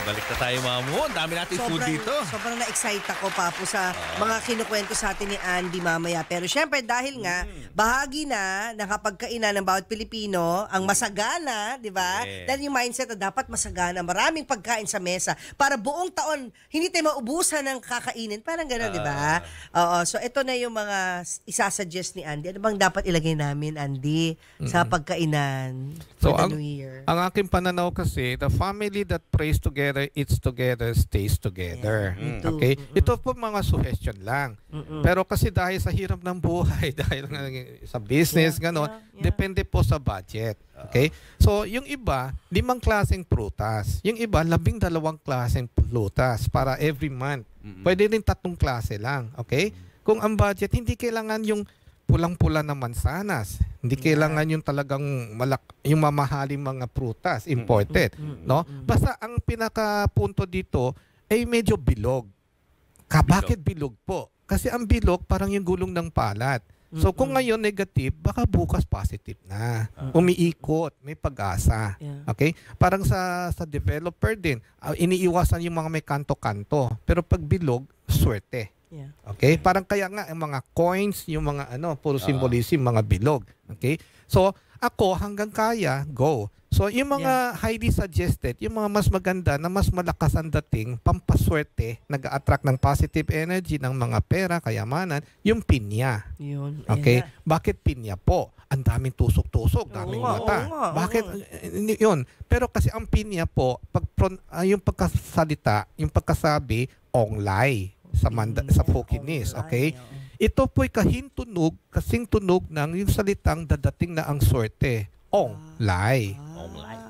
balik na tayo mga mo. Ang dami natin food dito. Sobrang na-excite ako, Papo, sa mga kinukwento sa atin ni Andy mamaya. Pero syempre, dahil nga, bahagi na ng kapagkainan ng bawat Pilipino, ang masagana, di ba? Dahil yung mindset na dapat masagana, maraming pagkain sa mesa para buong taon, hindi tayo maubusan ng kakainin. Parang gano'n, di ba? Oo. So, ito na yung mga isasuggest ni Andy. Ano bang dapat ilagay namin, Andy, sa pagkainan for the New Year? Ang aking pananaw kasi, the family that prays together, eats together, stays together. Okay? Ito po mga suggestion lang. Pero kasi dahil sa hirap ng buhay, dahil sa business, gano'n, depende po sa budget. Okay? So, yung iba, 5 klaseng prutas. Yung iba, 12 klaseng prutas para every month. Pwede din 3 klase lang. Okay? Kung ang budget, hindi kailangan yung pulang-pula na mansanas. Hindi kailangan yung talagang yung mamahaling mga prutas, imported. No? Basta ang pinakapunto dito ay medyo bilog. Bakit bilog po? Kasi ang bilog parang yung gulong ng palat. So kung ngayon negative, baka bukas positive na. Umiikot, may pag-asa. Okay? Parang sa developer din, iniiwasan yung mga may kanto-kanto. Pero pag bilog, swerte. Okay? Parang kaya nga yung mga coins, yung mga puro symbolism, mga bilog. Okay? So, ako hanggang kaya, go. So, yung mga highly suggested, yung mga mas maganda na mas malakas ang dating, pampaswerte, nag-a-attract ng positive energy ng mga pera, kayamanan, yung pinya. Okay? Bakit pinya po? Ang daming tusok-tusok, daming mata. Bakit? Yun. Pero kasi ang pinya po, yung pagkasalita, yung pagkasabi, onglay sa Pokemese, okay? Ito po'y kasing tunog ng yung salitang dadating na ang swerte. Onglay.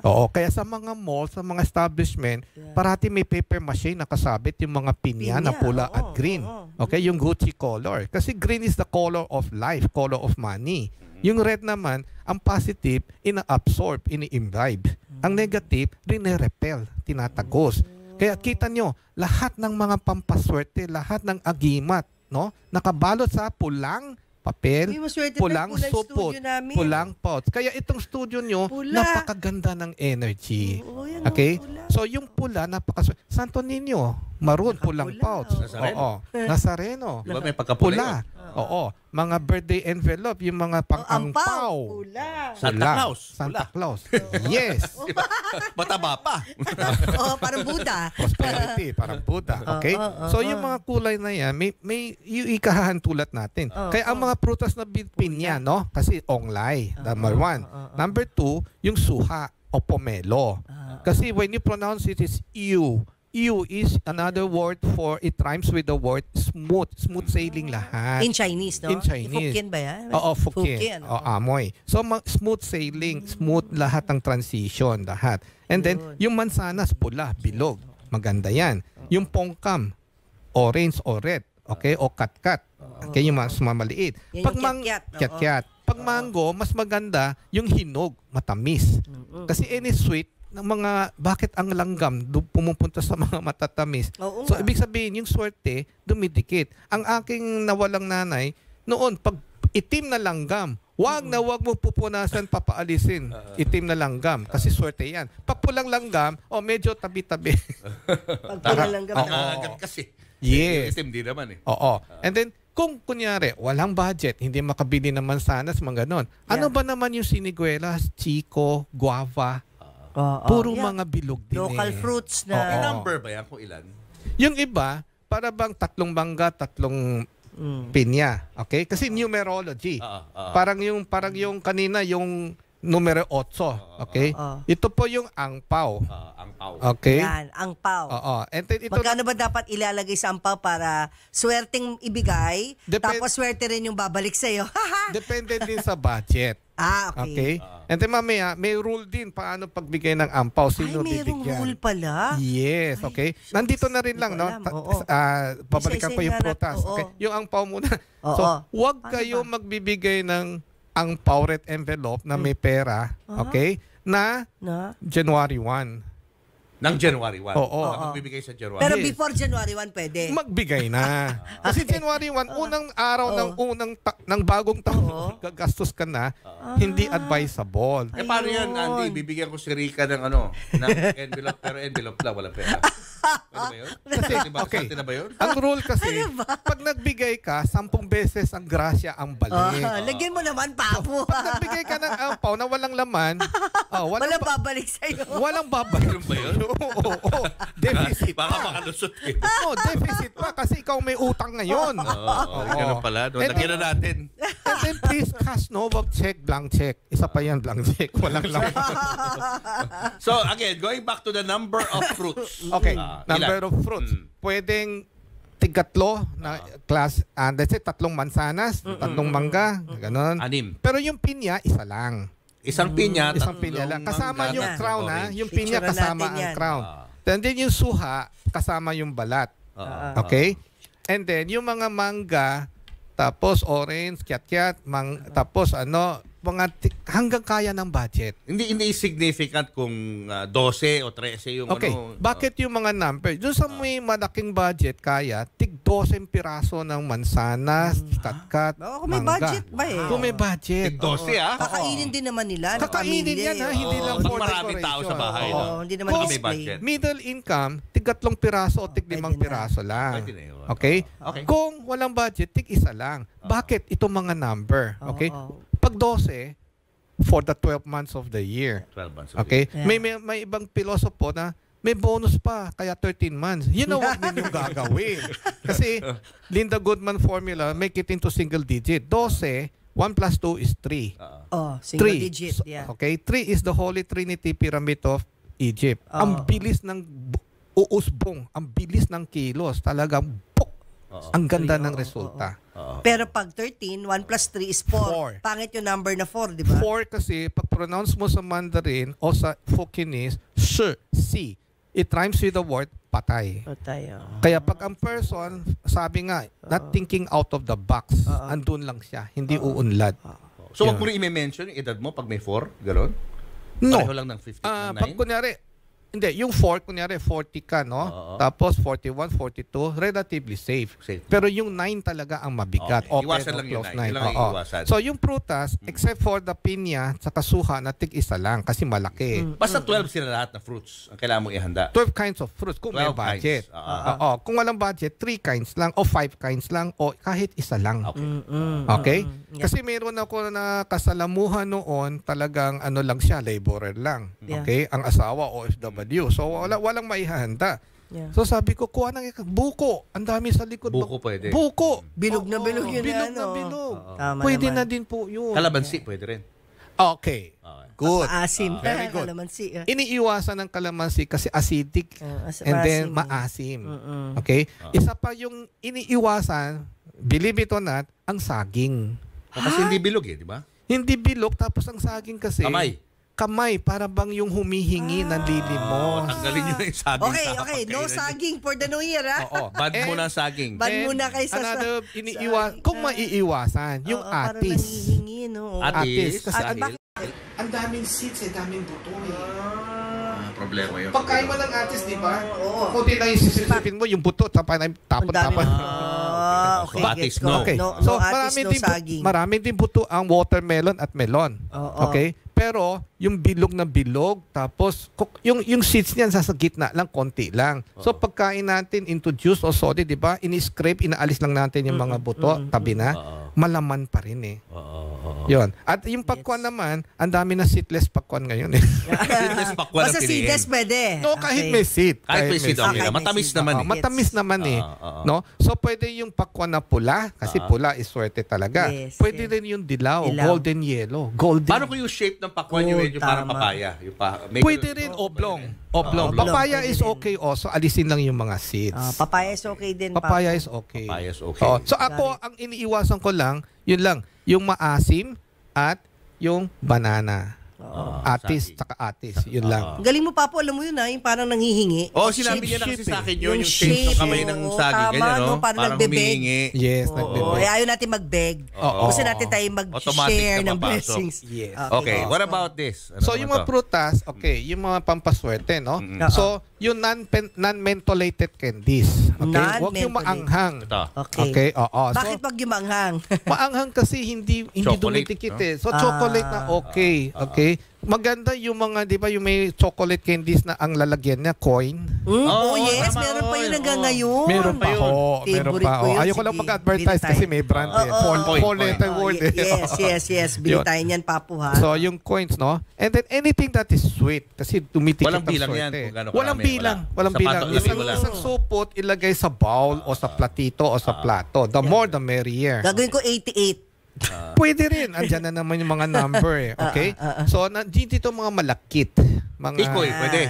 Oo, kaya sa mga mall, sa mga establishment, parati may paper mache nakasabit yung mga pinya na pula at green. Okay, yung Gucci color. Kasi green is the color of life, color of money. Yung red naman, ang positive, ina-absorb, ini-imbibe. Ang negative, rine-repel, tinatagos. Kaya kita nyo, lahat ng mga pampaswerte, lahat ng agimat, no, nakabalot sa pulang papel, pulang supot, pulang pots. Kaya itong studio nyo, napakaganda ng energy. Okay? So yung pula, napakaswerte. Santo Niño, maroon, pulang pots. Oo. Nazareno. Diba may pagkapula? Oo. Mga birthday envelope, yung mga pang-angpaw. Santa Claus. Santa Claus. Yes. Mataba pa. Parang Buddha. Prosperity, parang Buddha. Okay? So yung mga kulay na yan, may yung ikahahan tulad natin. Kaya ang mga prutas na pinya, no? Kasi onglay, number 1. Number 2, yung suha o pomelo. Kasi when you pronounce it, it's ew. Ew is another word for, it rhymes with the word smooth. Smooth sailing lahat. In Chinese, no? In Chinese. Fukien ba yan? Oo, Fukien. Amoy. So, smooth sailing, smooth lahat ang transition, lahat. And then, yung mansanas, pula, bilog. Maganda yan. Yung pongkam, orange or red. Okay? O katkat. Okay, yung mas mamaliit. Pag kyat-kyat. Pag mango, mas maganda yung hinog, matamis. Kasi any sweet, ng mga, bakit ang langgam pumupunta sa mga matatamis? So, ibig sabihin, yung swerte, dumidikit. Ang aking nawalang nanay, noon, pag itim na langgam, wag mo pupunasan, papaalisin. Itim na langgam, kasi swerte yan. Pag pulang langgam, medyo tabi-tabi. Pag pulang langgam, kasi. Yes. Itim din naman eh. Oo. And then, kung kunyari, walang budget, hindi makabili ng mansanas, mga ganon. Ano ba naman yung siniguelas, chiko, guava? Puro mga bilog din. Local fruits na. May number ba yan kung ilan? Yung iba, para bang 3 mangga, 3 pinya. Okay? Kasi numerology. Parang yung kanina, yung numero 8. Okay? Ito po yung angpao. Angpao. Okay? Yan, angpao. And then ito, magkano ba dapat ilalagay sa angpao para swerteng ibigay, tapos swerte rin yung babalik sa'yo? depende din sa budget. Okay? And then mamaya, may rule din paano pagbigay ng ampaw. Sino bibigyan? Mayroong rule pala. Yes, okay. Nandito na rin lang, no? Pabalikan ko yung prutas. Okay? Yung ampaw muna. So, huwag kayo magbibigay ng ampaw red envelope na may pera, okay? Na January 1. Ng January 1. Oo. Magbibigay sa January. Pero Yes. before January 1, pwede. Magbigay na. Kasi January 1, unang araw ng bagong taon, gagastos ka na, hindi advisable. Paano yan, Andy? Bibigyan ko si Rika ng ng envelope, pero envelope lang, walang pera. Pwede ba yun? Kasi, okay. Sante na ba yun? Ang rule kasi, pag nagbigay ka, 10 beses ang grasya ang balik. Lagyan mo naman, Papo. Pag nagbigay ka ng ampaw na walang laman, Walang babalik sa'yo. walang babalik ba yun? Oo. Deficit Baka pa. makalusot eh. Deficit pa kasi ikaw may utang ngayon. Ganun pala. Lagyan na natin. And then please cash no, wag check, blank check. Isa pa yan, blank check. Walang laman. So again, going back to the number of fruits. Okay, number ilan? of fruits. Pwedeng tigatlo na class, let's say 3 mansanas, 3 mangga, ganun. 6. Pero yung pinya, isa lang. Isang pinya, Isang pinya lang. Kasama mangga, yung tatlong crown, orange. Yung pinya Picture kasama natin ang yan. crown. And then yung suha, kasama yung balat. Okay? And then yung mga mangga, tapos orange, kiat-kiat, tapos hanggang kaya ng budget. Hindi significant kung 12 o 13 yung Okay. Bakit yung mga number? Doon sa may malaking budget, kaya tig 12 piraso ng mansanas, katkat, Kung may mangga. budget ba eh. Kung may budget. Tig 12 Kakainin din naman nila. Kakainin yan hindi lang Pag for maraming tao sa bahay. Oo. no? Hindi naman Baka may display. budget. Middle income, tig 3 piraso o tig 5 pwede na. piraso lang. Pwede na yun. Okay? Okay. Kung walang budget, tig isa lang. Bakit? Itong mga number. Okay? Pag 12, for the 12 months of the year. 12 months. Okay? Yeah. May ibang pilosopo na may bonus pa, kaya 13 months. You know what ninyong gagawin. Kasi, Linda Goodman formula, make it into single digit. 12, 1 plus 2 is 3. Single digit. Yeah. Okay? 3 is the Holy Trinity Pyramid of Egypt. Ang bilis ng uusbong, ang bilis ng kilos, talagang ang ganda ng resulta. Pero pag 13, 1 plus 3 is 4. Pangit yung number na 4, di ba? 4 kasi, pag pronounce mo sa Mandarin o sa Fukinese, si. It rhymes with the word patay. Kaya pag ang person, sabi nga, not thinking out of the box, andun lang siya, hindi uunlad. So, wag mo rin i-mention yung edad mo pag may 4? Gano'n? No. Pareho lang ng 50, ng 9? Pag kunyari, hindi, yung 4, kunyari 40 ka, no? Tapos 41, 42, relatively safe. Pero yung 9 talaga ang mabigat. Okay. Open Iwasan or lang yung close 9. Yun lang yung iwasan. So yung prutas, except for the pinya at suha, na tig-isa lang kasi malaki. Basta 12 sila lahat na fruits ang kailangan mong ihanda. 12 kinds of fruits kung may 12 budget. kinds. Kung walang budget, 3 kinds lang o 5 kinds lang o kahit isa lang. Okay? Kasi meron ako na kasalamuhan noon, talagang lang siya, laborer lang. Okay? Ang asawa, OFW. So walang maihahanda. So sabi ko, kuha ng buko. Ang dami sa likod. Buko pwede. Buko. Bilog na bilog yun. Bilog na bilog. Tama Pwede naman. na din po yun. Kalamansi pwede rin. Okay. Good. Maasim. Very good. Kalamansi. Iniiwasan ng kalamansi kasi acidic and then maasim. Okay? Isa pa yung iniiwasan, believe it or not, ang saging. Kasi hindi bilog di ba? Hindi bilog, tapos ang saging kasi kamay, para bang yung humihingi ng lilimos. Tanggalin nyo na yung saging. Okay. No saging for the new year, ha? Ban mo na saging. Ban muna kayo sa another, kung maiiwasan, yung parang atis. nangihingi, no? Atis. Kasi Dahil ang daming seeds, daming buto. problema yun. Pagkain mo ng atis, di ba? Kunti lang yung sisipin mo, yung buto, tapon. Okay, Batis, gets ko. no. Okay. No So, atis, no saging. marami din buto ang watermelon at melon. Okay? Pero, yung bilog na bilog, tapos, yung seeds niyan sa gitna lang, konti lang. So, pagkain natin into juice o soda, di ba? Ini-scrape, inaalis lang natin yung mga buto, tabi na. Malaman pa rin eh. Yun. At yung pakwan naman, ang dami na seedless pakwan ngayon eh. Seedless pakwan Basta ang piliin. seedless pwede. No, kahit may seed. Kahit may seed, okay. Kahit may Matamis seed. naman eh. Matamis naman eh. No? So, pwede yung pakwan na pula, kasi pula is swerte talaga. Yes, Pwede rin yung dilaw, golden yellow. Golden. Paano kung yung shape ng pakwan yung medyo parang tama. papaya? Pwede rin oblong. Oblong. Papaya Pwede is din. okay also. Alisin lang yung mga seeds. Papaya is okay din. Papaya is okay. Papaya is okay. So ako, ang iniiwasan ko lang, yun lang, yung maasim at yung banana. Atis, tsaka atis. Yun lang. Galing mo, Papo, alam mo yun yung parang nanghihingi. Sinabi niya na kasi sa akin yun, yung shape shape, ng kamay ng oo, saging, tama, ganyan, no? no? Parang nagbe-beg. humihingi. Yes, Oo, nagbibig. ayaw natin mag-beg. Gusto natin tayo Automatic mag-share na ng papasok. blessings. Yes. Okay, what about this? Ano So, naman yung mga to? prutas, okay, yung mga pampaswerte, no? Oo. So, yung non-mentholated candies, okay? Huwag yung maanghang. Ito. Okay, oo. So, Bakit pag yumanghang? maanghang kasi hindi Chocolate, dumidikit no? eh. So, chocolate na okay. Okay? Maganda yung mga, di ba, yung may chocolate candies na ang lalagyan niya, coin. Yes, tama, meron pa yun oo. hanggang ngayon. Meron pa ho. Meron Favorite pa ko ho. yun. Ayoko lang Sige, mag-advertise bili kasi tayo. may brand eh. Coin, Four letter Oh, word eh. yes. Bili Yun. tayo niyan, Papo, ha? So, yung coins, no? And then, anything that is sweet. Kasi tumitikit Walang ang bilang swerte. yan kung gaano Walang karami. bilang. Wala. Walang Sa bilang. patong ibig, wala. Isang supot, ilagay sa bowl o sa platito o sa plato. The more, the merrier. Gagawin ko 88. Pwede rin. Andyan na naman yung mga number eh. Okay? So, dito mga malakit. Mga Ikoy, pwede.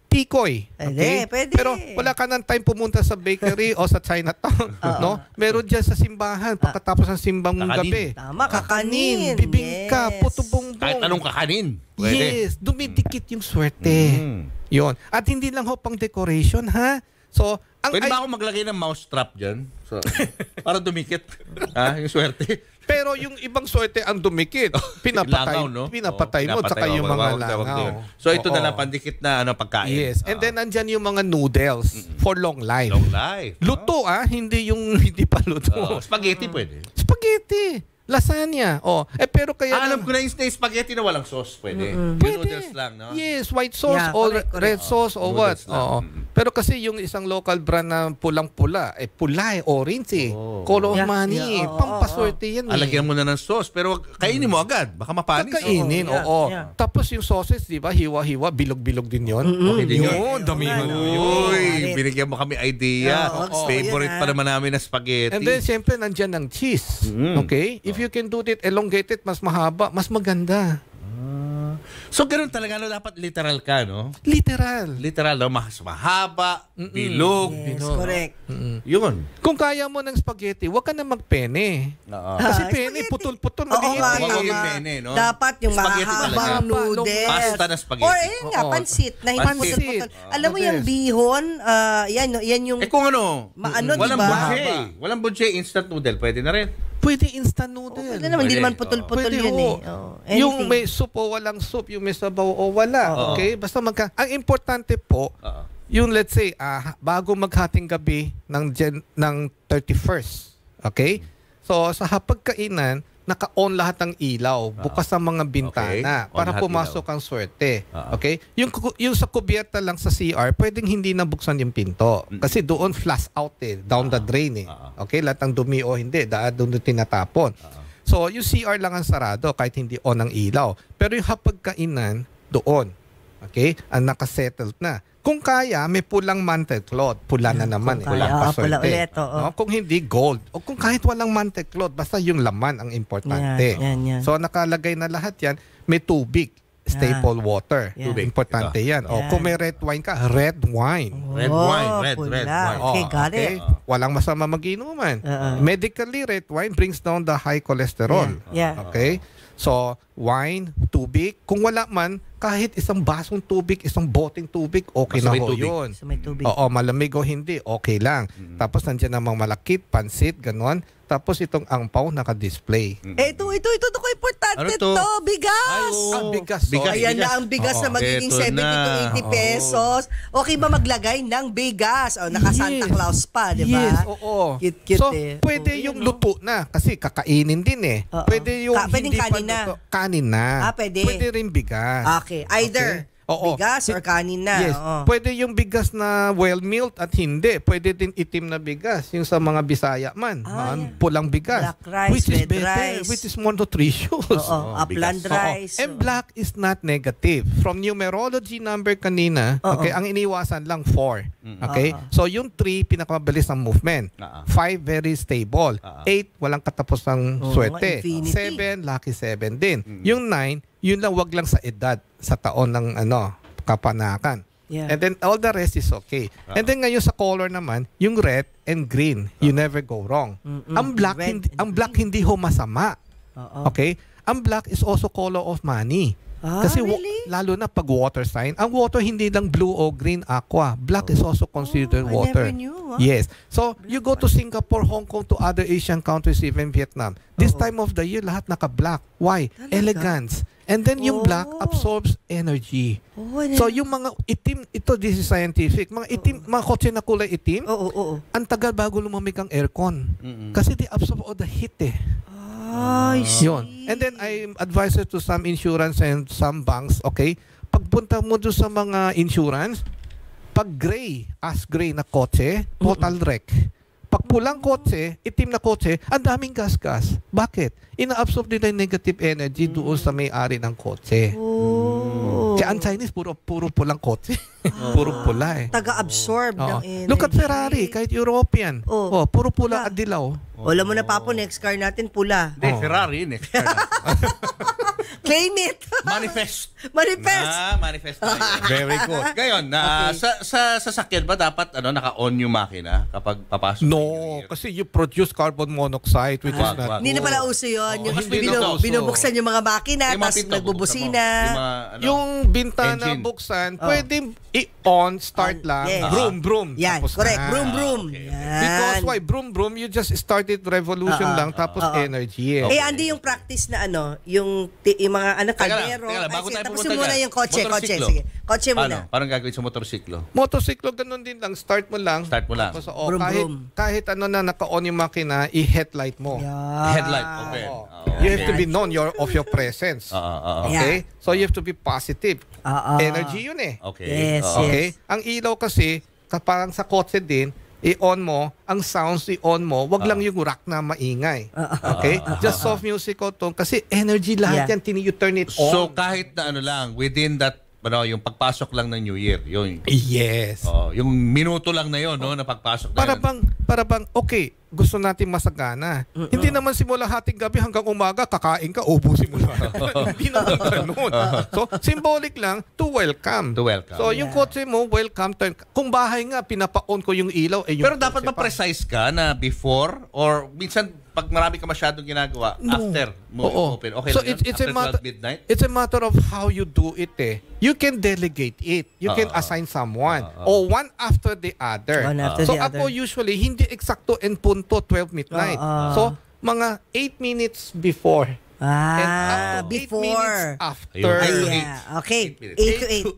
tikoy. Okay? Pwede. Pero wala ka ng time pumunta sa bakery o sa Chinatown. No? Meron dyan sa simbahan pagkatapos ng simbang Kakanin. gabi. Tama, kakanin. Bibingka, Yes. puto bongbong. Kahit anong kakanin. Pwede. Yes, dumidikit yung swerte. Yun. At hindi lang ho pang decoration, ha? So, ang Pwede ba ako maglagay ng mouse trap dyan? So, para dumikit. Yung swerte. pero yung ibang swerte ang dumikit. Pinapatay, Langaw, no? pinapatay mo, Pinapatay tsaka yung mga wag na langaw. yun. So, ito na Oo. lang pandikit na pagkain. Yes. And then, nandyan yung mga noodles for long life. Long life. Luto, hindi yung hindi pa luto. Spaghetti pwede. Spaghetti. Lasagna. Pero kaya Alam ko na yung spaghetti na walang sauce. Pwede. Yung Pwede. noodles lang, no? Yes, white sauce Yeah, or correct. red sauce or what. Noodles lang. Oo. Pero kasi yung isang local brand na pulang-pula, pula orange eh. Color of Yeah, money. yeah, oo, Pampaswerte yan eh. Alagyan mo na ng sauce. Pero kainin mo agad. Baka mapanis. Kakainin, Oo, yeah, oo. yeah. Tapos yung sausage, di ba, hiwa-hiwa, bilog-bilog din yun. Okay din yun. Yun, damihan na yun. Uy, binigyan mo kami idea. Oo, gusto ko Favorite yun, pa naman namin na spaghetti. And then, siyempre, nandyan ng cheese. Okay? If you can do it elongated, mas mahaba, mas maganda. So, ganun talaga. Dapat literal ka, no? Literal. Literal, no? Mas mahaba, bilog. Yes, correct. Yun. Kung kaya mo ng spaghetti, huwag ka na magpene. Kasi pene, spaghetti. putol-putol, Oo maliit. nga, Huwag tama. yung pene, no? Dapat yung Spaghetti mahahabang talaga. noodles. Pasta na spaghetti. Or ayun nga, Oo. pansit na hindi Pansit. putol-putol. Alam mo yung Yes. bihon, yan yung... Kung ano, Maano, walang diba? budget. Walang budget, instant noodle. Pwede na rin. Pwede instant noodle. Pwede naman, hindi Pwede. naman putol-putol Pwede yun ho. eh. Oh, Yung anything. may soup o walang soup, yung may sabaw o wala. Oo. Okay? Basta ang importante po, Oo. yung let's say, bago maghating gabi ng 31st. Okay? So, sa hapagkainan, naka-on lahat ng ilaw, bukas ang mga bintana Okay. On para lahat pumasok ang swerte. Oo. Okay? Yung sa kubyerta lang sa CR, pwedeng hindi nabuksan yung pinto. Kasi doon flush out down the drain eh. Okay? Lahat ng dumi o hindi, doon tinatapon. So, yung CR lang ang sarado kahit hindi on ang ilaw. Pero yung hapagkainan, doon. Okay? Ang nakasettled na. Kung kaya, may pulang mantel cloth. Pula na naman. Kung kaya, Pulang pula paswerte. ulit, oo. No? Kung hindi, gold. O kung kahit walang mantel cloth, basta yung laman ang importante. Yan. So, nakalagay na lahat yan. May tubig. Staple water. Yan. Importante yan. O, Yan. kung may red wine ka, red wine. Red wine, red pula. wine. Okay, got it. Walang masama mag-inuman. Oo. Medically, red wine brings down the high cholesterol. Yeah. Okay? So, wine, tubig. Kung wala man, kahit isang basong tubig, isang boteng tubig, okay Basta na may ho tubig. yun. So may tubig. Oo, malamig o hindi, okay lang. Tapos nandiyan namang malakit, pansit, ganon. Tapos itong angpaw naka-display. Ito ko importante Ano to? to, bigas. Ang bigas. Bigas. Ayan na ang bigas na Oo. magiging Eto 70 to na. 80 pesos. Okay ba maglagay ng bigas? O, naka Santa Yes. Claus pa, di ba? Yes, oo. Cute So, eh. pwede Oo, yung yun, no? luto na kasi kakainin din eh. Oo. Pwede yung Pwedeng hindi kanin pa na. luto. Kanin na. Pwede. Pwede rin bigas. Okay, either Oo. bigas or kanin na. Yes. Oo. Pwede yung bigas na well-milled at hindi. Pwede din itim na bigas. Yung sa mga Bisaya man. Yeah. Pulang bigas. Black rice, which is red better. rice. Which is more nutritious. Oo, upland bigas. rice. Oo. And black is not negative. From numerology number kanina, Oo. okay, ang iniwasan lang 4. Okay? Oo. So yung 3, pinakamabilis ang movement. 5, very stable. 8, walang katapusang Oo, swerte. infinity. 7, lucky 7 din. Yung 9, yun lang, wag lang sa edad, sa taon ng kapanakan. Yeah. And then all the rest is okay. And then ngayon sa color naman, yung red and green, you never go wrong. Ang black Red hindi and ang black hindi ho masama. Oo. Okay? Ang black is also color of money. Kasi really? lalo na pag water sign, ang water hindi lang blue o green, aqua. Black is also considered I water. never knew, Yes. So, you go to Singapore, Hong Kong, to other Asian countries, even Vietnam. This time of the year, lahat naka-black. Why? Talaga? Elegance. And then yung black Oh. absorbs energy. Oh, So, yung mga itim, this is scientific, mga itim, mga kotse na kulay itim, Oo. ang tagal bago lumamig ang aircon. Kasi they absorb all the heat eh. I see. Yun. And then I'm advisor to some insurance and some banks, okay? Pagpunta mo doon sa mga insurance, pag gray, as gray na kotse, total wreck. Pag pulang kotse, itim na kotse, ang daming gas-gas. Bakit? Ina-absorb nila yung negative energy doon sa may-ari ng kotse. Oh. Kaya ang Chinese, puro pulang kotse. Puro pula eh. Taga-absorb ng Oo. energy. Look at Ferrari, kahit European. Oh. Puro pula at dilaw. Alam mo na, Papo, next car natin pula. Hindi, Ferrari, next car na. Claim it! Manifest. Manifest! Manifest tayo. Very good. Ngayon, sa sasakyan ba dapat naka-on yung makina kapag papasok? No, yung year? kasi you produce carbon monoxide which is Wag, not wag. Hindi na pala uso yun. Yung hindi na uso. binubuksan yung mga makina, Yung mga tapos pinto, nagbubusina. bubuksan mo. Yung mga, Yung bintana Engine. buksan, pwedeng i-on, start On, lang, yes. broom. Yan, tapos correct. na. Broom. okay. Yan. Because why? Broom, you just started revolution lang, tapos energy. Eh, andi yung practice na yung mga kaldero. Teka lang, bago tayo Tapusin pumunta muna dyan. yung kotse. Motorsiklo. Sige. Kotse Paano? muna. Parang gagawin sa motorsiklo. Motorsiklo, ganun din lang. Start mo lang. Start mo lang. Tapos, Broom, broom. kahit ano na naka-on yung makina, i-headlight mo. Yan. Headlight, open. Oh. Okay. You have to be known of your presence. Okay? So you have to be positive. Energy yun eh. Okay. Yes, Okay? Ang ilaw kasi, parang sa kotse din, i-on mo, ang sounds i-on mo, wag lang yung rock na maingay. Okay? Just soft music o tone. Kasi energy lahat yan, you turn it on. So kahit na lang, within that, yung pagpasok lang ng New Year, yun. Yes. Yung minuto lang na yun, na pagpasok na Para bang, okay, gusto natin masagana. Hindi naman simula hating gabi hanggang umaga, kakain ka, ubusin mo na. Hindi naman ganun. So, symbolic lang to welcome. To welcome. So, yung kotse mo, welcome. Kung bahay nga, pinapa-on ko yung ilaw. Yung Pero dapat kotse pa. ma-precise ka na before or minsan pag marami ka masyadong ginagawa, after mo open. Okay So lang yun? it's a After matter 12 midnight? It's a matter of how you do it eh. You can delegate it. You can assign someone or one after the other. One after So the ako other. usually hindi eksakto en punto 12 midnight. So mga 8 minutes before. And up to 8 before. minutes after. Ayun. Yeah. Okay. 8 8 to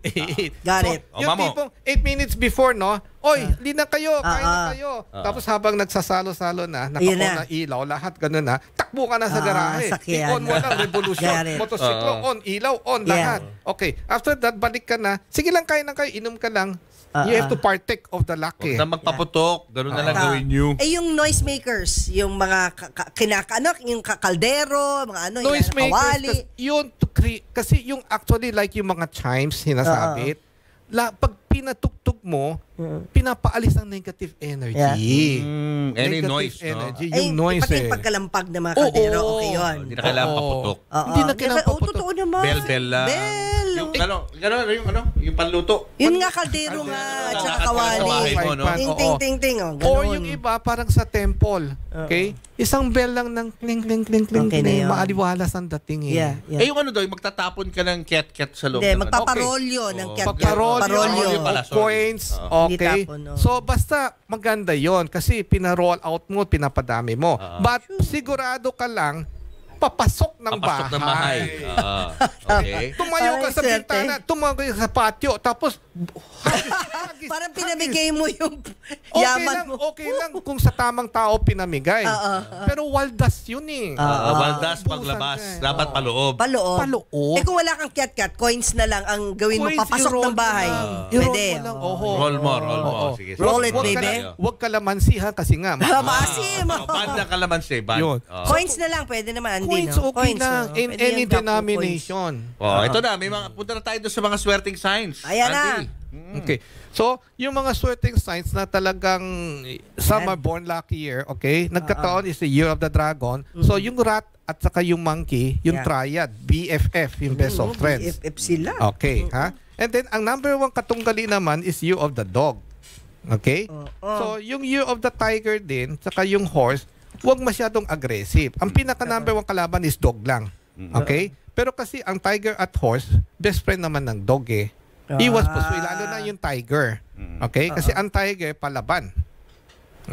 8. Got it. Yung Mamo. tipong 8 minutes before, no? Oy, hindi na kayo, kain na kayo. Tapos habang nagsasalo-salo na, Ayun naka-on na. na ilaw, lahat ganun na, takbo ka na sa garahe. sakyan. I-on mo lang, revolution, Got it. motosiklo, on, ilaw, on, Yeah. lahat. Okay, after that, balik ka na. Sige lang, kain na kayo, inom ka lang. You have to partake of the lucky. Na magpaputok, gano'n na lang gawin nyo. Eh, yung noisemakers, yung mga yung kaldero, mga Noisemakers, kawali. yun to create, kasi yung actually like yung mga chimes sinasabit, pag pinatuktok mo, pinapaalis ang negative energy. Any Negative noise, energy, no? yung noise pati eh. yung pagkalampag ng mga kaldero, okay yun. Hindi na kailangan paputok. Hindi na kailangan paputok. Totoo naman. Bell lang. Bell. Yung panluto. Yun nga, kaldero nga, at saka kawali. Sa bahay mo, no? Ting, ting, ting, ting. Oh, Or ganun. yung iba, parang sa temple. Okay? Isang bell lang ng kling, kling, kling, kling, Okay na kling. yun. Maaliwalas ang dating eh. Yeah, yeah. Yung daw, magtatapon ka ng ket-ket sa loob. Hindi, ng magpaparolyo ng cat. Pagparolyo, Parolyo pala, sorry. coins, Hindi okay. tapon, no. So, basta maganda yon kasi pina-roll out mo, pinapadami mo. But sigurado ka lang, papasok ng Papasok ng bahay. bahay. Okay. Tumayo ka Parang sa swerte. bintana, tumayo ka sa patio, tapos Parang pinamigay mo yung okay yaman lang, mo. okay lang kung sa tamang tao pinamigay. Pero waldas yun eh. Waldas Ubusan paglabas. ka eh. Dapat paloob. Paloob. Paloob. Eh kung wala kang cat-cat, coins na lang ang gawin mo. Coins, Papasok i-roll ng bahay. mo lang. Pwede. I-roll mo lang, oho. Roll mo, roll mo. Oo. Sige. Roll it, Wag ka baby. na- Wag kalamansi ha, kasi nga. Maasim. Band na kalamansi. Band. Yun. Coins na lang, pwede naman. Andy, Coins no? okay Coins, lang. no? In Pwede any yung drop mo, denomination. Ito na. Punta na tayo doon sa mga swerting signs. Ayan na. Andy. Okay. So, yung mga swerting signs na talagang some are born lucky year, okay? Nagkataon is the year of the dragon. So, yung rat at saka yung monkey, yung Yeah. triad, BFF, yung best of friends. BFF sila. Okay, ha? And then, ang number one katunggali naman is year of the dog. Okay? So, yung year of the tiger din, saka yung horse, huwag masyadong aggressive. Ang pinaka number one kalaban is dog lang. Okay? Pero kasi ang tiger at horse, best friend naman ng dog eh. Iwas puso, lalo na yung tiger. Okay? Kasi ang tiger, palaban.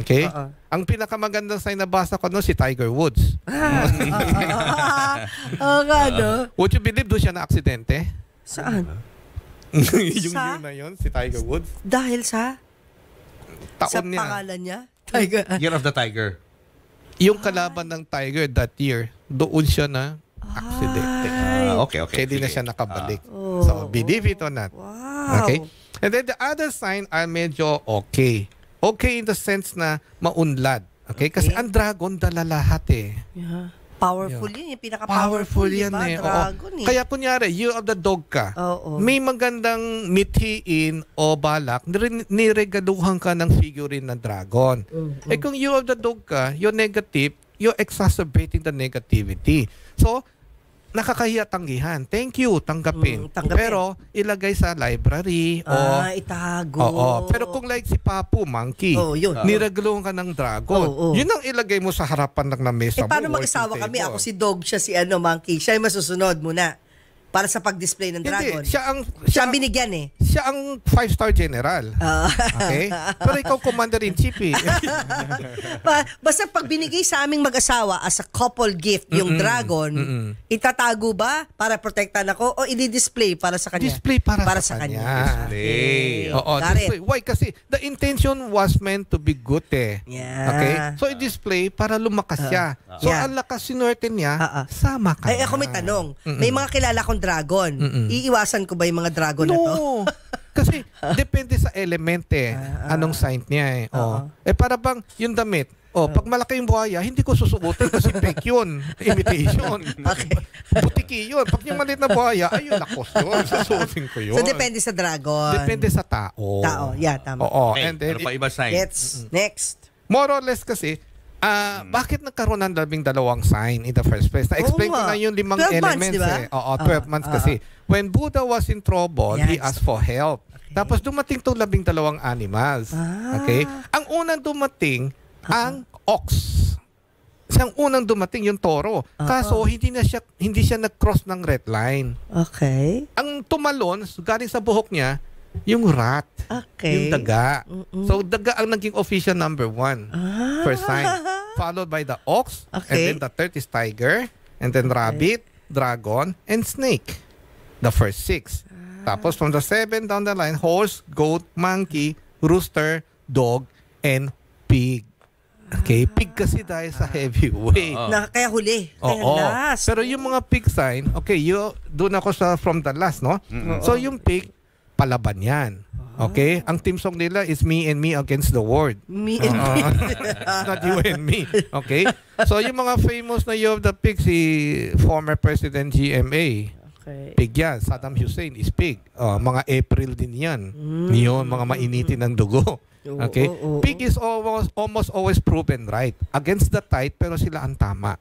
Okay? Ang pinakamagandang sign na basa ko si Tiger Woods. Would you believe doon siya na aksidente? Saan? yung year na yun, si Tiger Woods. Dahil sa Taon niya. pangalan niya? Tiger. Year of the Tiger. Yung kalaban ng Tiger that year, doon siya na aksidente. Okay. Kaya di na Sige. siya nakabalik. So, believe it or not. Wow. Okay? And then the other sign are medyo okay. Okay in the sense na maunlad. Okay? Kasi ang dragon, dala lahat eh. Yeah. Powerful yun. Yung pinaka-powerful yan diba? eh. Oo. Dragon eh. Kaya kunyari, year of the dog ka, may magandang mithiin o balak, niregaluhan ka ng figurine ng dragon. Eh kung year of the dog ka, you're negative, you're exacerbating the negativity. So, nakakahiya tanggihan. Thank you, tanggapin. Tanggapin. Pero, ilagay sa library o... itago. Oo. Pero kung like si Papu, monkey, yun. niragluhan ka ng dragon, yun ang ilagay mo sa harapan ng lamesa mo. Paano mag-asawa kami? Ako si dog, siya si monkey. Siya yung masusunod muna. Para sa pag-display ng dragon. Hindi, siya ang binigyan eh. Siya ang 5-star general. Okay? Pero ikaw commander-in-chief eh. Basta pag binigay sa aming mag-asawa as a couple gift yung dragon, itatago ba para protektan ako o i-display para sa kanya? Display para sa kanya. Display. Oo, Got display. Why? Kasi the intention was meant to be good eh. Yeah. Okay? So i-display para lumakas siya. So ang lakas sinuwerte niya, sama ka Ay, na. ako may tanong. May mga kilala kong dragon. Iiwasan ko ba yung mga dragon na to? No. Kasi depende sa element eh. Anong sign niya eh. Para bang yung damit, pag malaki yung buhaya, hindi ko susuotin kasi fake yun. Imitation. Butiki yun. Pag yung maliit na buhaya, ayun, lakos yun. Susuotin ko yun. So, depende sa dragon. Depende sa tao. Yeah, tama. Oo. Okay, And then, ano pa iba sign? Next. more or less kasi, bakit nagkaroon ng 12 sign in the first place? Na-explain ko na yung 5 12 elements months, diba? eh. Oo, 12 months kasi. When Buddha was in trouble, he asked for help. Tapos dumating itong 12 animals. Okay? Ang unang dumating, ang ox. Siyang unang dumating yung toro. Kaso hindi siya nag-cross ng red line. Okay. Ang tumalon, galing sa buhok niya, yung rat. Okay. Yung daga. So, daga ang naging official number 1. First sign. Followed by the ox. Okay. And then the third is tiger. And then rabbit, dragon, and snake. The first 6. Tapos from the 7 down the line, horse, goat, monkey, rooster, dog, and pig. Okay? Pig kasi dahil sa heavyweight. Kaya huli. Kaya Oo. last. Pero yung mga pig sign, okay, doon ako from the last, no? So yung pig, palaban yan. Okay? Ang team song nila is Me and Me Against the World. Me and me. Not you and me. Okay? So yung mga famous na Year of the Pig, si former President GMA, pig yan. Saddam Hussein is pig. Mga April din yan. Yun, mga mainitin ng dugo. Okay? Pig is almost always proven right. Against the tide, pero sila ang tama.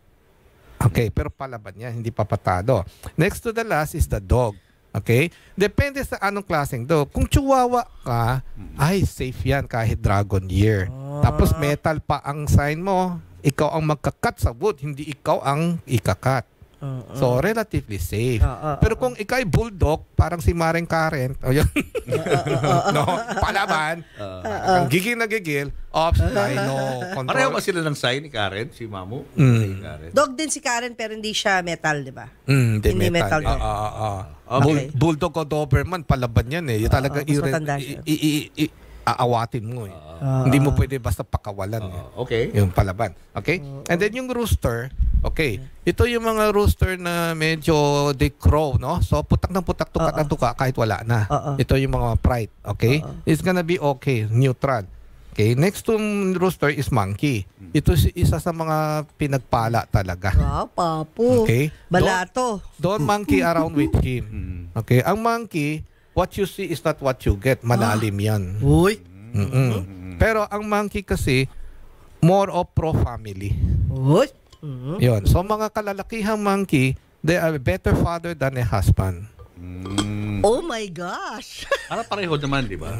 Okay? Pero palaban yan, hindi papatado. Next to the last is the dog. Okay? Depende sa anong klaseng dog. Kung chihuahua ka, ay safe yan kahit dragon year. Tapos metal pa ang sign mo, ikaw ang magkakat sa wood, hindi ikaw ang ikakat. So, relatively safe. Pero kung ikaw ay bulldog, parang si Maring Karen, no, palaban, ang gigil na gigil, ops, I know, Pareho ba control. sila ng sign ni Karen, si Mamu? Karen. Dog din si Karen pero hindi siya metal, di ba? Hindi Hindi metal. metal. Okay. Bulldog o Doberman, palaban yan eh. Yung talaga mas matanda siya. aawatin mo eh. Hindi mo pwede basta pakawalan eh. Okay. Yung palaban. Okay? And then yung rooster, okay. Ito yung mga rooster na medyo they crow, no? So putak ng putak, tukat ng tuka kahit wala na. Ito yung mga pride. Okay? It's gonna be okay. Neutral. Okay? Next to rooster is monkey. Ito isa sa mga pinagpala talaga. Wow, papo. Okay? Balato. Don't monkey around with him. Okay? Ang monkey, what you see is not what you get. Malalim yan. Uy. Pero ang monkey kasi, more of pro-family. Uy. Yun. So mga kalalakihang monkey, they are a better father than a husband. Oh my gosh. Para pareho naman, di ba?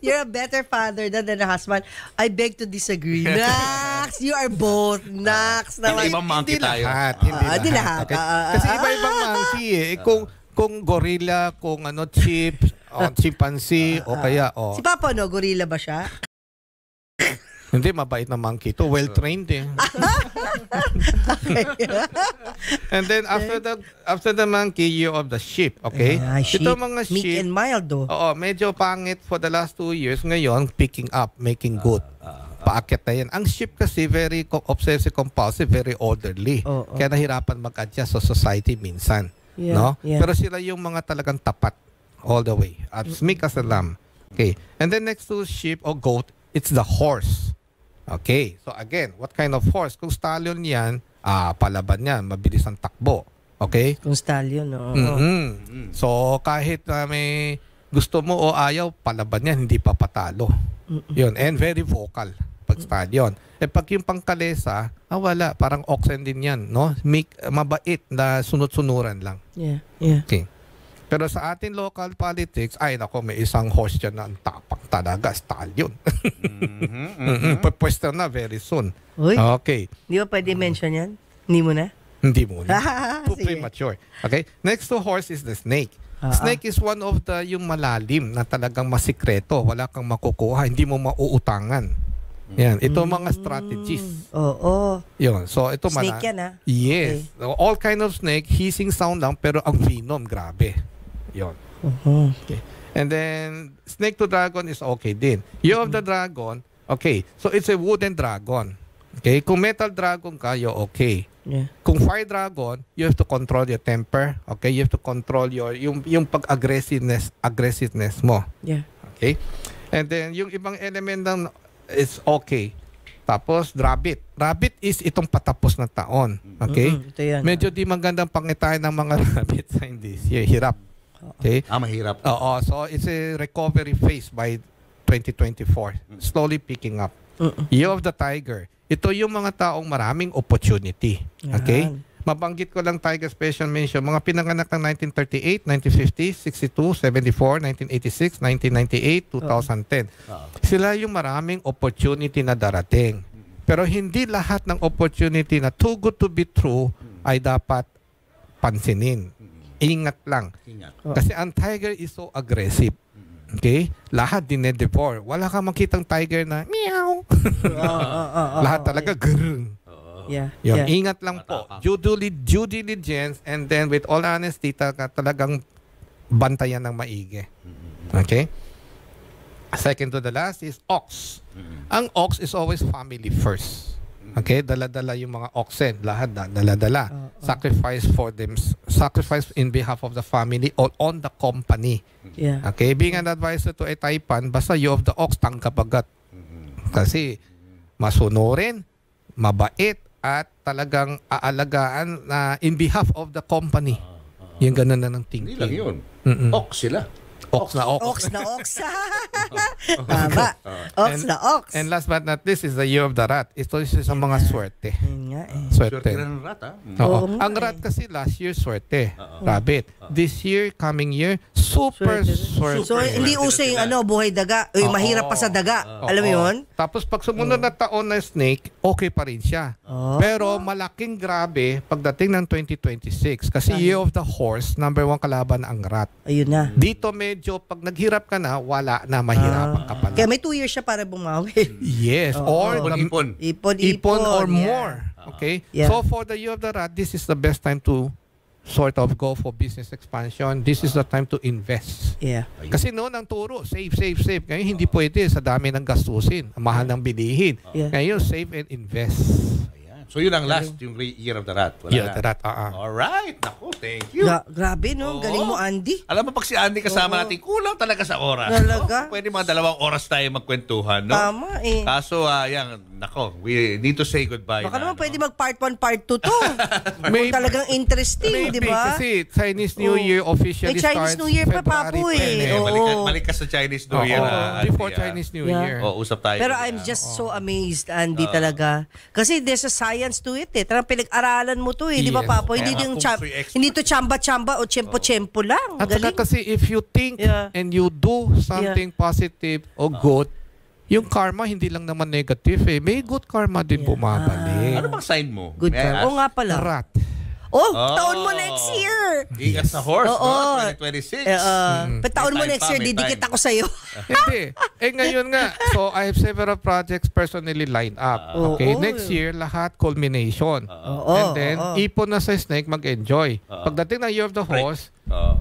You're a better father than a husband. I beg to disagree. Nax, you are both. Nax naman. Ibang monkey tayo. Hindi lahat. Okay? Kasi iba-ibang monkey eh. Kung gorilla, kung chip, chimpanzee, o kaya, Si Papa, gorilla ba siya? Hindi, mabait na monkey to. Well-trained eh. And then after the monkey, you of the sheep, okay? Sheep. Ito mga Meek sheep. and mild, Oo, medyo pangit for the last 2 years. Ngayon, picking up, making good. Paakyat na yan. Ang sheep kasi very obsessive compulsive, very orderly. Kaya nahirapan mag-adjust sa society minsan. No? Pero sila yung mga talagang tapat all the way. At meek as a lamb. Okay. And then next to sheep or goat, it's the horse. Okay. So again, what kind of horse? Kung stallion yan, palaban yan. Mabilis ang takbo. Okay? Kung stallion, So kahit may gusto mo o ayaw, palaban yan, hindi pa patalo. Yun. And very vocal pag stallion. Pag yung pangkalesa, wala. Parang oxen din yan. No? Mabait na sunod-sunuran lang. Yeah. Okay. Pero sa atin local politics, may isang horse dyan na ang tapang talaga, stallion. Pwesta na very soon. Uy. Okay. Di ba pwede mention yan? Hindi mo na? Hindi muna. Too premature. Okay. Next to horse is the snake. Snake is one of the yung malalim na talagang masikreto. Wala kang makukuha. Hindi mo mauutangan. Yan. Ito mga strategies. Oo. Yun. So, ito Snake yan, ha? Yes. Okay. All kind of snake, hissing sound lang, pero ang venom, grabe. Yun. Okay. And then, snake to dragon is okay din. You of the dragon, okay. So, it's a wooden dragon. Okay. Kung metal dragon ka, you're okay. Yeah. Kung fire dragon, you have to control your temper. Okay. You have to control yung pag-aggressiveness mo. Yeah. Okay. And then, yung ibang element ng is okay. Tapos, rabbit. Rabbit is itong patapos na taon. Okay? Ito yan. Medyo di magandang pangitain ng mga rabbit sa hindi. Hirap. Okay? Mahirap. Oo. So, it's a recovery phase by 2024. Slowly picking up. Year of the Tiger. Ito yung mga taong maraming opportunity. Okay? Mabanggit ko lang Tiger Special Mention. Mga pinanganak ng 1938, 1950, 62, 74, 1986, 1998, 2010. Sila yung maraming opportunity na darating. Pero hindi lahat ng opportunity na too good to be true ay dapat pansinin. Ingat lang. Kasi ang tiger is so aggressive. Okay? Lahat dinedevore. Wala kang makitang tiger na meow. Lahat talaga grrrng. Yeah. Yun, ingat lang po. Due diligence and then with all honesty, talagang bantayan ng maigi. Okay? Second to the last is ox. Ang ox is always family first. Okay? Dala-dala yung mga oxen. Lahat dala-dala. Sacrifice for them. Sacrifice in behalf of the family or on the company. Yeah. Okay? Being an advisor to a Taipan, basta you of the ox, tanggap agad. Kasi masunurin, mabait, at talagang aalagaan na in behalf of the company. Yung ganun na ng thinking. Hindi lang yun. Ox sila. Ox na ox. Ox na ox. Tama. Ox na ox. And last but not least is the year of the rat. Ito is sa mga swerte. Swerte ng rat, ha? Oo. Ang rat kasi last year swerte. Rabbit. This year, coming year, super swerte. So, hindi uso yung buhay daga. Mahirap pa sa daga. Alam mo yun? Tapos pag sumunod na taon na snake, okay pa rin siya. Pero malaking grabe pagdating ng 2026. Kasi year of the horse, number 1 kalaban ang rat. Ayun na. Dito medyo, pag naghirap ka na, wala na, mahirapan ka pala. Kaya may 2 years siya para bumawi. Yes. Or ipon or more. Okay? Yeah. So for the year of the rat, this is the best time to sort of go for business expansion. This is the time to invest. Yeah. Kasi noon ang turo, save. Ngayon hindi pwede sa dami ng gastusin, ang mahal ng bilihin. Yeah. Ngayon, save and invest. So yun ang last, yung year of the rat. Wala Year of the rat, Alright. Naku, thank you. Grabe, no? Galing mo, Andy. Alam mo, pag si Andy kasama natin, kulang talaga sa oras. Talaga? Pwede mga 2 oras tayo magkwentuhan, no? Tama, eh. Kaso, we need to say goodbye. Baka naman pwede mag part 1, part 2 to. Maybe. Kung talagang interesting, di ba? Kasi Chinese New Year officially starts Chinese New Year pa, February Papu, 10. Balik ka sa Chinese New Year. Before Chinese New Year. Usap tayo. Pero I'm just so amazed, Andy, talaga. Kasi there's a science to it, eh. Talagang pinag-aralan mo to, eh. Di ba, Yes. Papo? Hindi to chamba-chamba o tsempo-tsempo lang. At saka Galing. kasi if you think and you do something positive or good, yung karma hindi lang naman negative eh. May good karma din bumabalik. Ano bang sign mo? Good May I karma. ask? Oo nga pala. Rat. Oh, taon mo next year. Ingat sa horse, Oo. no? 2026. Taon mo May time next pa, year, may didikit time. ako sa'yo. Hindi. Ngayon nga. So, I have several projects personally lined up. Okay? Next year, lahat culmination. And then, ipon na sa snake, mag-enjoy. Pagdating ng Year of the Horse,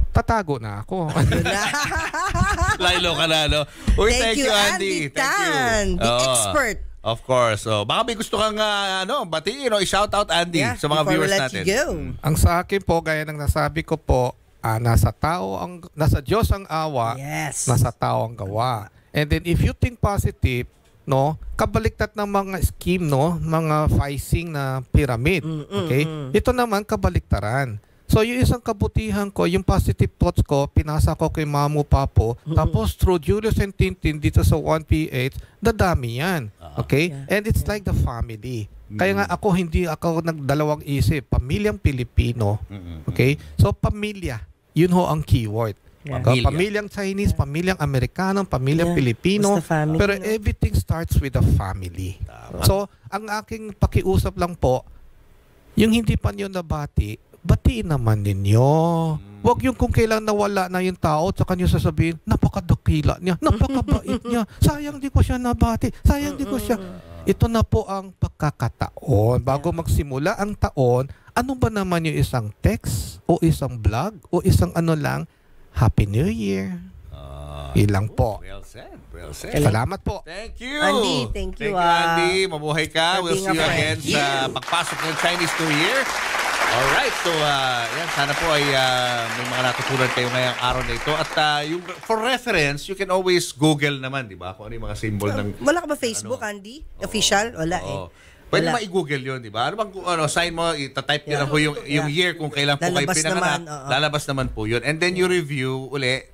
tatago na ako. Lilo ka na, no? Uy, Thank you, Andy Tan, the Oo. expert. Of course. Baka may gusto kang batiin o i-shout out, Andy, sa mga before we viewers let natin. you go. Ang sa akin po, gaya ng nasabi ko po, nasa Diyos ang awa, Yes. nasa tao ang gawa. And then if you think positive, no, kabaliktad ng mga scheme, no, mga phishing na pyramid. Okay? Ito naman kabaliktaran. So yung isang kabutihan ko, yung positive thoughts ko, pinasa ko kay Mamu Papo, tapos through Julius and Tintin dito sa 1PH, dadami yan. Okay? And it's like the family. Kaya nga hindi ako nagdalawang isip. Pamilyang Pilipino. Okay? So pamilya, yun ho ang keyword. Pamilyang Chinese, pamilyang Amerikano, pamilyang Pilipino. Pero everything starts with the family. So, ang aking pakiusap lang po, yung hindi pa niyo nabati, batiin naman ninyo. Huwag yung kung kailan nawala na yung tao at saka nyo sasabihin, napakadakila niya, napakabait niya, sayang di ko siya nabati, sayang di ko siya. Ito na po ang pagkakataon. Bago magsimula ang taon, ano ba naman yung isang text o isang vlog o isang ano lang, Happy New Year. Ilang po. Well said. Well said. Salamat po. Thank you. Andy, thank you, Andy. Mabuhay ka. for We'll being see you a friend. again sa pagpasok ng Chinese New Year. Alright, so yan, sana po ay may mga natutunan kayo ngayong araw na ito. At yung, for reference, you can always Google naman, di ba? Kung ano yung mga symbol ng... Wala ka ba Facebook, Andy? Official? Wala eh. Pwede Wala. ma-i-google yun, di ba? Ano bang sign mo, itatype nyo lang po yung year kung kailan po kayo Lalabas pinanganak. naman, oo. Lalabas naman po yun. And then you review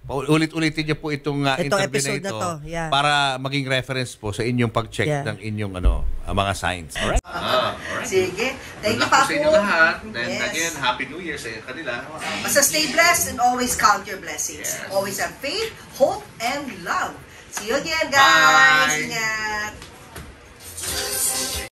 ulit-ulitin nyo po itong interview episode na na ito to, yeah. para maging reference po sa inyong pag-check ng inyong mga signs. Alright? Alright. Sige. Thank you, Good luck po Papo. sa inyo lahat. Then Yes. again, Happy New Year sa kanila. Basta stay blessed and always count your blessings. Yes. Always have faith, hope, and love. See you again, Bye. guys. Ingat.